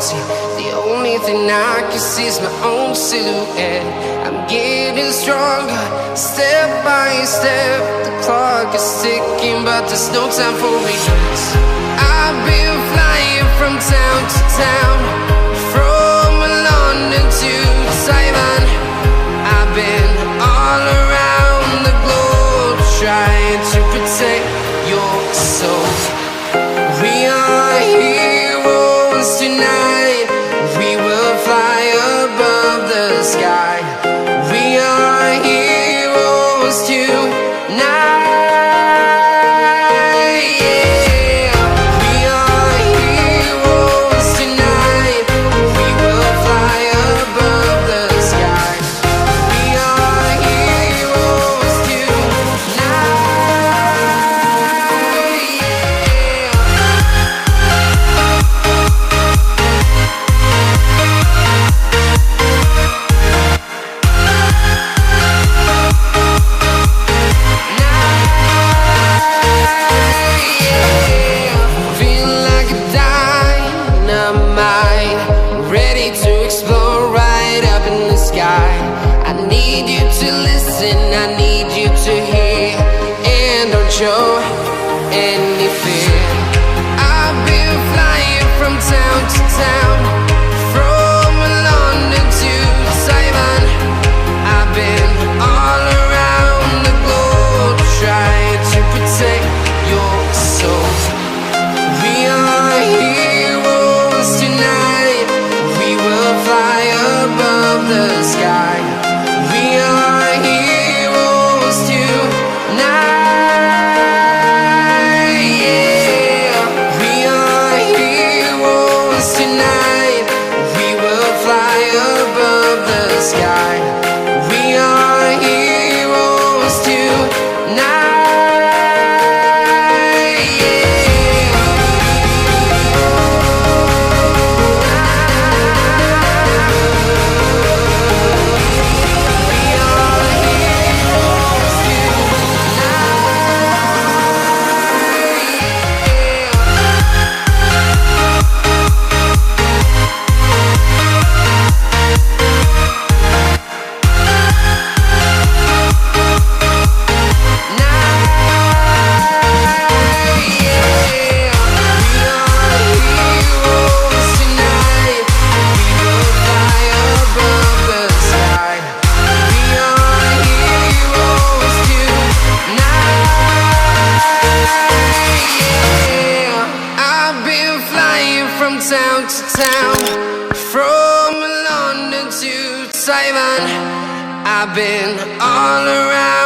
see. The only thing I can see is my own silhouette. I'm getting stronger, step by step. The clock is ticking, but there's no time for regrets. I've been flying from town to town, from London to Taiwan. I've been all around the globe, trying to protect your soul. We are heroes tonight. We will fly above the sky. We are heroes tonight. I need you to listen, I need you to hear, and don't show any fear. I've been flying from town to town, from London to Taiwan. I've been all around the globe, trying to protect your soul. We are heroes tonight. We will fly above the sky. We are heroes tonight. Yeah, we are heroes tonight. We will fly above the sky. We are heroes tonight. Town to town, from London to Taiwan. I've been all around.